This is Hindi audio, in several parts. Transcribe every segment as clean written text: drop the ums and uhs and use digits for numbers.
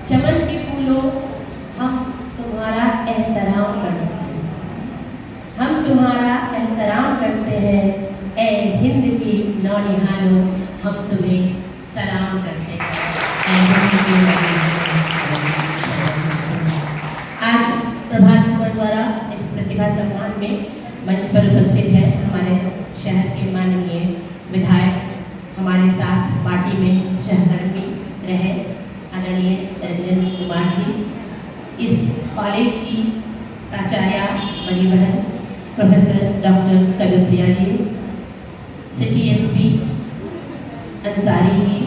चमन के फूलों हम तुम्हारा एहतराम करते हैं, हम तुम्हारा एहतराम करते हैं। ए हिंद की नौनिहालों, हम तुम्हें सलाम करते हैं। आज प्रभात खबर द्वारा इस प्रतिभा सम्मान में मंच पर उपस्थित है हमारे शहर के माननीय विधायक, हमारे साथ पार्टी में सहकर्मी रहे आदरणीय रंजन कुमार जी, इस कॉलेज की प्राचार्य बड़ी बहन प्रोफेसर डॉक्टर करुप्रिया जी, सिटी एसपी अंसारी जी,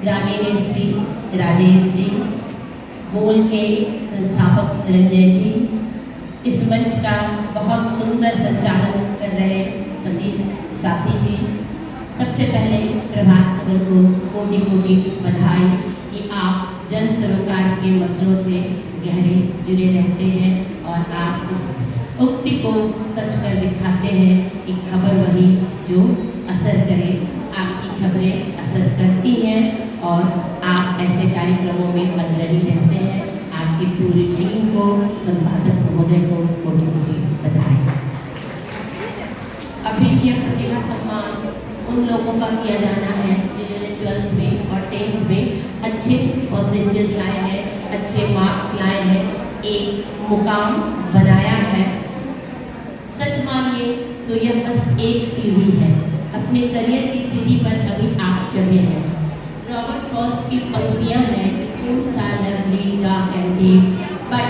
ग्रामीण एसपी राजेश जी, बोल के संस्थापक रंजय जी, इस मंच का बहुत सुंदर संचालन कर रहे सतीश साथी जी, सबसे पहले प्रभात खबर को कोटि कोटि बधाई कि आप जन सरोकार के मसलों से गहरे जुड़े रहते हैं और आप इस उक्ति को सच कर दिखाते हैं कि खबर वही जो असर करे। आपकी खबरें असर करती हैं और आप ऐसे कार्यक्रमों में अग्रणी रहते हैं। आपकी पूरी टीम को, संपादक महोदय को कोटि कोटि बधाई। अभी यह प्रतिभा सम्मान उन लोगों का किया जाना है जिन्होंने 12th में और 10th में अच्छे परसेंटेज लाए हैं, अच्छे मार्क्स लाए हैं, एक मुकाम बनाया है। सच मानिए तो यह बस एक सीढ़ी है, अपने करियर की सीढ़ी पर अभी आप चढ़े हैं। रॉबर्ट फ्रॉस्ट की पंक्तियां हैं, fruits are lovely, dark and deep, but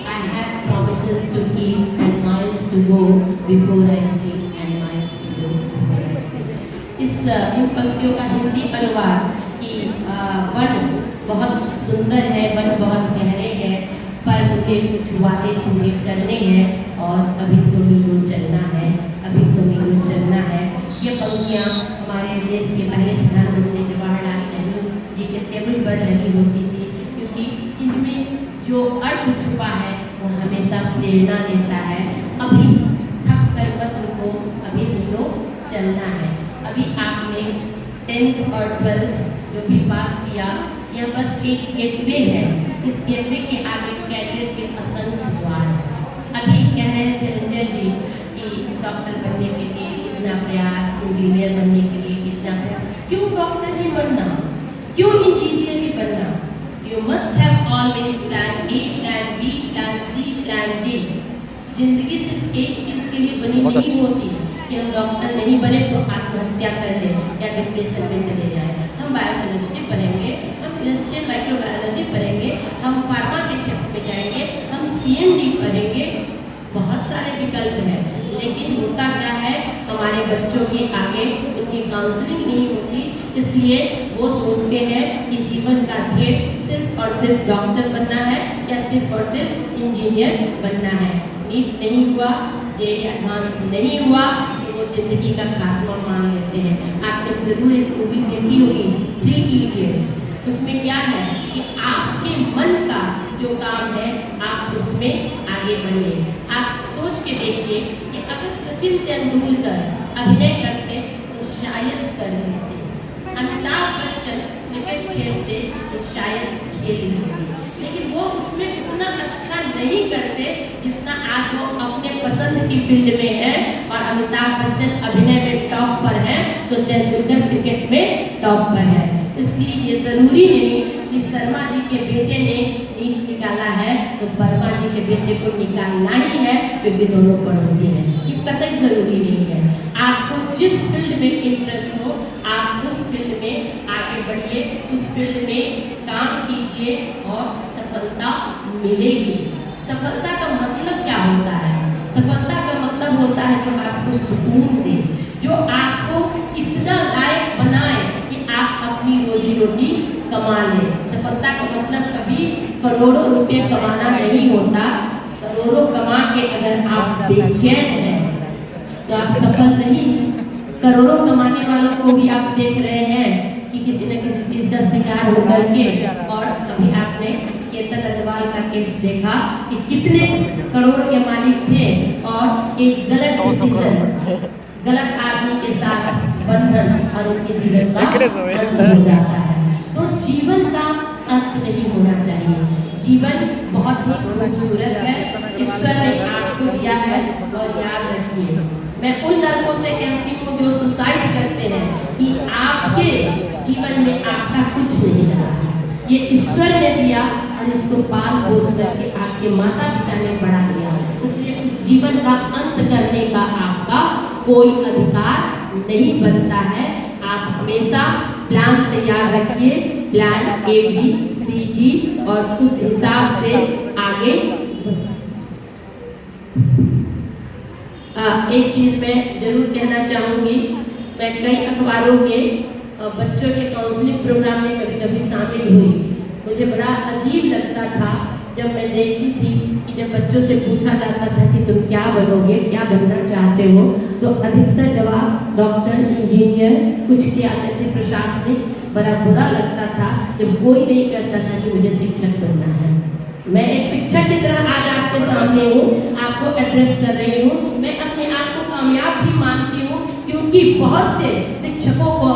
I have promises to keep and miles to go before I sleep and miles to go before I sleep। इन पंक्तियों का हिंदी अनुवाद कि वन बहुत सुंदर है, वन बहुत गहरे हैं, पर मुझे कुछ वादे पूरे करने हैं और अभी तो मीलों चलना है, अभी तो मीलों चलना है। ये पंक्तियाँ हमारे देश के पहले प्रधानमंत्री जवाहरलाल नेहरू जी के टेबल पर लगी होती थी, क्योंकि इनमें जो अर्थ छुपा है वो हमेशा प्रेरणा देता है। अभी थक कर मत रुको, अभी मीलों चलना है। अभी आपने 10th और 12th जो भी पास किया, यह बस एक गेटवे है। इस गेटवे के आगे कैरियर के असंख्य द्वार हैं। अभी कह रहे थे रंजन जी कि डॉक्टर बनने के लिए कितना प्रयास, इंजीनियर बनने के लिए कितना प्रयास। क्यों डॉक्टर ही बनना, क्यों इंजीनियर ही बनना? You must have always plan A, plan B, plan C, plan D. जिंदगी सिर्फ एक चीज़ के लिए बनी नहीं होती कि हम डॉक्टर नहीं बने तो आत्महत्या कर लें या डिप्रेशन में चले जाएं। हम बायोकेमिस्ट्री पढ़ेंगे, हम इंडस्ट्रियल माइक्रोबायोलॉजी पढ़ेंगे, हम फार्मा के क्षेत्र में जाएंगे, हम CMD पढ़ेंगे। बहुत सारे विकल्प हैं, लेकिन होता क्या है, हमारे बच्चों के आगे उनकी काउंसलिंग नहीं होती, इसलिए वो सोचते हैं कि जीवन का ध्येय सिर्फ और सिर्फ डॉक्टर बनना है या सिर्फ और सिर्फ इंजीनियर बनना है। नीट नहीं हुआ, जे एडवांस नहीं हुआ, वो जिंदगी का खात्मा मान लेते हैं। आपने जरूर एक मूवी देखी होगी 3 Idiots। उसमें क्या है कि आपके मन का जो काम है आप उसमें आगे बढ़िए। आप सोच के देखिए कि अगर सचिन तेंदुलकर अभिनय करते तो शायद कर लेते, अमिताभ बच्चन क्रिकेट खेलते तो शायद खेल लेते, लेकिन वो उसमें उतना अच्छा नहीं करते जितना आज वो अपने पसंद की फील्ड में है। और अमिताभ बच्चन अभिनय में टॉप पर है तो तेंदुलकर क्रिकेट में टॉप पर है। इसलिए ये जरूरी नहीं कि शर्मा जी के बेटे ने नीट निकाला है तो वर्मा जी के बेटे को निकालना ही है, क्योंकि दोनों पड़ोसी हैं। ये कतई जरूरी नहीं है। आपको जिस फील्ड में इंटरेस्ट हो आप उस फील्ड में आगे बढ़िए, उस फील्ड में काम कीजिए और सफलता मिलेगी। सफलता का मतलब क्या होता है? सफलता का मतलब होता है जो आपको सुकून दे, जो आपको इतना लायक बनाए कि आप अपनी रोजी रोटी कमा लें। सफलता का मतलब कभी करोड़ों रुपए कमाना नहीं होता। करोड़ों कमा के अगर आप बेचैन हैं तो आप सफल नहीं हैं। करोड़ों कमाने वालों को भी आप देख रहे हैं कि किसी न किसी चीज़ का शिकार होकर के, और अभी आपने केतन अग्रवाल का केस देखा कि कितने करोड़ के मालिक थे और एक गलत डिसीजन, गलत आदमी के साथ बंधन और उनके जीवन का अंत हो जाता है। तो जीवन का अंत नहीं होना चाहिए। चाहिए। जीवन बहुत ही खूबसूरत है, ईश्वर ने आपको दिया है और याद रखिए, मैं उन लड़कों से कहती हूँ जो सुसाइड करते हैं कि आपके जीवन में आपका कुछ नहीं लगा, ये ईश्वर ने दिया और इसको पाल पोस करके आपके माता पिता ने बड़ा किया, इसलिए उस जीवन का अंत करने का आपका कोई अधिकार नहीं बनता है। आप हमेशा प्लान तैयार रखिए, plan A B C D, और उस हिसाब से आगे। एक चीज़ मैं जरूर कहना चाहूँगी, मैं कई अखबारों के बच्चों के काउंसलिंग प्रोग्राम में कभी कभी शामिल हुई। मुझे बड़ा अजीब लगता था जब मैं देखती थी कि जब बच्चों से पूछा जाता था कि तुम क्या बनोगे, क्या बनना चाहते हो, तो अधिकतर जवाब डॉक्टर, इंजीनियर, कुछ क्या कहते हैं प्रशासनिक। बड़ा बुरा लगता था जब कोई नहीं कहता था कि मुझे शिक्षक बनना है। मैं एक शिक्षक की तरह आज आपके सामने हूँ, आपको एड्रेस कर रही हूँ। मैं अपने आप को कामयाब भी मानती हूँ क्योंकि बहुत से शिक्षकों को,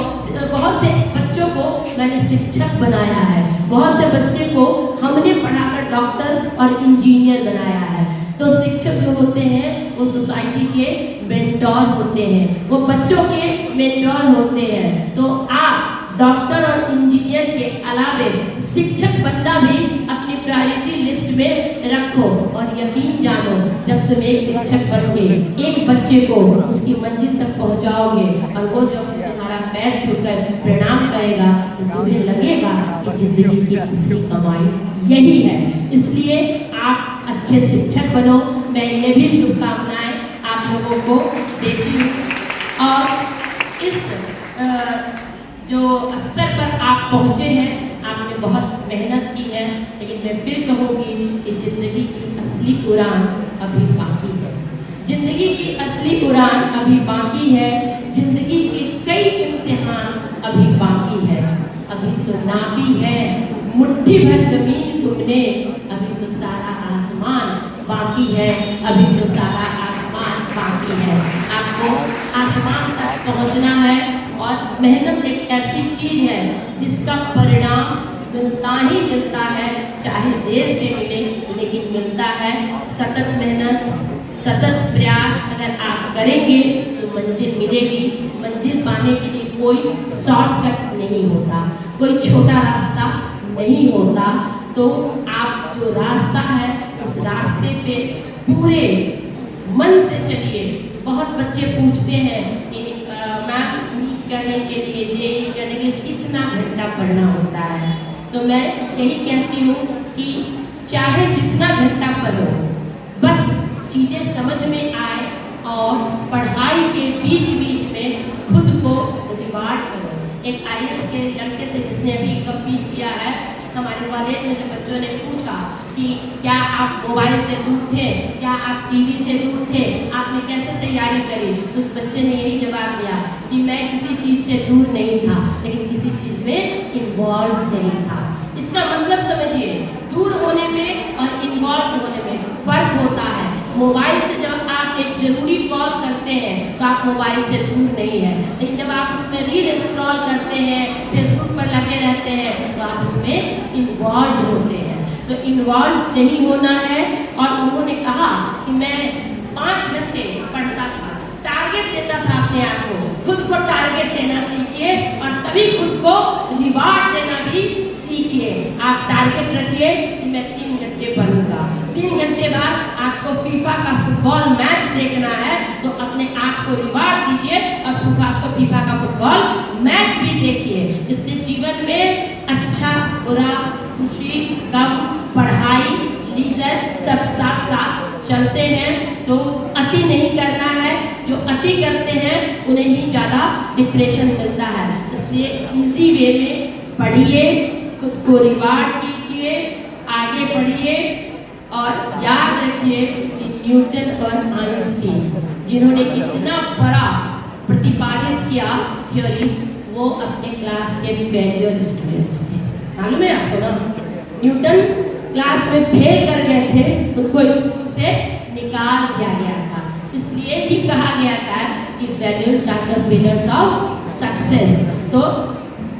बहुत से बच्चों को मैंने शिक्षक बनाया है, बहुत से बच्चे को हमने पढ़ाकर डॉक्टर और इंजीनियर बनाया है। तो शिक्षक जो होते हैं वो सोसाइटी के मेंटोर होते हैं, वो बच्चों के मेंटोर होते हैं। तो आप डॉक्टर और इंजीनियर के अलावे शिक्षक बनना भी अपनी प्रायोरिटी लिस्ट में रखो, और यकीन जानो जब तुम एक शिक्षक बन के एक बच्चे को उसकी मंजिल तक पहुंचाओगे और वो जब तुम्हारा पैर छूकर प्रणाम करेगा तो तुम्हें लगेगा कि जिंदगी की असली कमाई यही है। इसलिए आप अच्छे शिक्षक बनो, मैं ये भी शुभकामनाएं आप लोगों को देती हूँ। और इस जो स्तर पर आप पहुँचे हैं, आपने बहुत मेहनत की है, लेकिन मैं फिर कहूँगी कि ज़िंदगी की असली उड़ान अभी बाकी है। ज़िंदगी की असली उड़ान अभी बाकी है, ज़िंदगी के कई इम्तिहान अभी बाकी है। अभी तो नापी है मुट्ठी भर जमीन तुमने, अभी तो सारा आसमान बाकी है, अभी तो सारा आसमान बाकी है। आपको आसमान तक पहुँचना है, और मेहनत एक ऐसी चीज़ है जिसका परिणाम मिलता ही मिलता है, चाहे देर से मिले लेकिन मिलता है। सतत मेहनत, सतत प्रयास अगर आप करेंगे तो मंजिल मिलेगी। मंजिल पाने के लिए कोई शॉर्टकट नहीं होता, कोई छोटा रास्ता नहीं होता। तो आप जो रास्ता है उस रास्ते पे पूरे मन से चलिए। बहुत बच्चे पूछते हैं कि मैम नीट करने के लिए, जेईई करने के लिए कितना घंटा पढ़ना होता है। तो मैं यही कहती हूँ कि चाहे जितना घंटा पढ़ो, बस चीज़ें समझ में आए, और पढ़ाई के बीच बीच में खुद को रिवार्ड करो। एक आईएएस के लड़के से जिसने अभी कंप्लीट किया है, हमारे कॉलेज में जब बच्चों ने पूछा कि क्या आप मोबाइल से दूर थे, क्या आप टीवी से दूर थे, आपने कैसे तैयारी करी, उस बच्चे ने यही जवाब दिया कि मैं किसी चीज़ से दूर नहीं था, लेकिन किसी चीज़ में इन्वॉल्व नहीं था। इसका मतलब समझिए, दूर होने में और इन्वॉल्व होने में फ़र्क होता है। मोबाइल से जब आप एक ज़रूरी कॉल करते हैं तो आप मोबाइल से दूर नहीं है, लेकिन जब आप उसमें रील स्क्रॉल करते हैं, फेसबुक पर लगे रहते हैं, तो आप उसमें इन्वॉल्व होते हैं। तो इन्वॉल्व नहीं होना है। और उन्होंने कहा कि मैं 5 घंटे पढ़ता था, टारगेट देता था अपने आप को, खुद को टारगेट देना सीखिए, और तभी खुद को रिवार्ड देना भी सीखिए। आप टारगेट रखिए कि मैं 3 घंटे पढ़ूंगा, 3 घंटे बाद आपको फीफा का फुटबॉल मैच देखना है, तो अपने आप को रिवार्ड दीजिए और फीफा का फुटबॉल मैच भी देखिए। इससे जीवन में अच्छा बुरा, खुशी गम, पढ़ाई, लीजर सब साथ साथ चलते हैं। तो अति नहीं करना है, जो अति करते हैं उन्हें ही ज़्यादा डिप्रेशन मिलता है। इसलिए इसी वे में पढ़िए, खुद को रिवार्ड कीजिए, आगे बढ़िए, और याद रखिए कि न्यूटन और आइंस्टीन जिन्होंने इतना बड़ा प्रतिपादित किया थ्योरी, वो अपने क्लास के फेलियर स्टूडेंट्स थे। मालूम है आपको ना, न्यूटन क्लास में फेल कर गए थे, उनको स्कूल से निकाल दिया गया था। इसलिए भी कहा गया शायद कि failures are the pillars of success. तो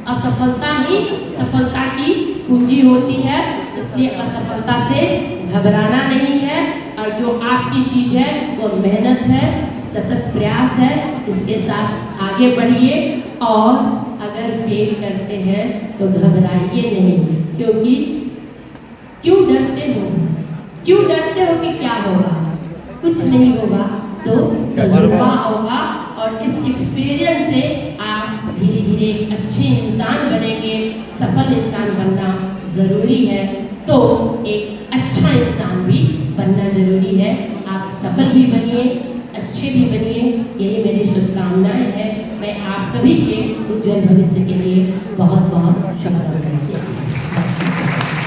असफलता ही सफलता की कुंजी होती है, इसलिए असफलता से घबराना नहीं है। और जो आपकी चीज़ है वो मेहनत है, सतत प्रयास है, इसके साथ आगे बढ़िए। और अगर फेल करते हैं तो घबराइए नहीं, क्योंकि क्यों डरते हो? क्यों डरते हो कि क्या होगा? कुछ नहीं होगा, तो तजुर्बा होगा और इस एक्सपीरियंस से आप धीरे धीरे एक अच्छे इंसान बनेंगे। सफल इंसान बनना ज़रूरी है, तो एक अच्छा इंसान भी बनना ज़रूरी है। आप सफल भी बनिए, अच्छे भी बनिए, यही मेरी शुभकामनाएं हैं। मैं आप सभी के उज्जवल भविष्य के लिए बहुत बहुत शुभकामनाएं।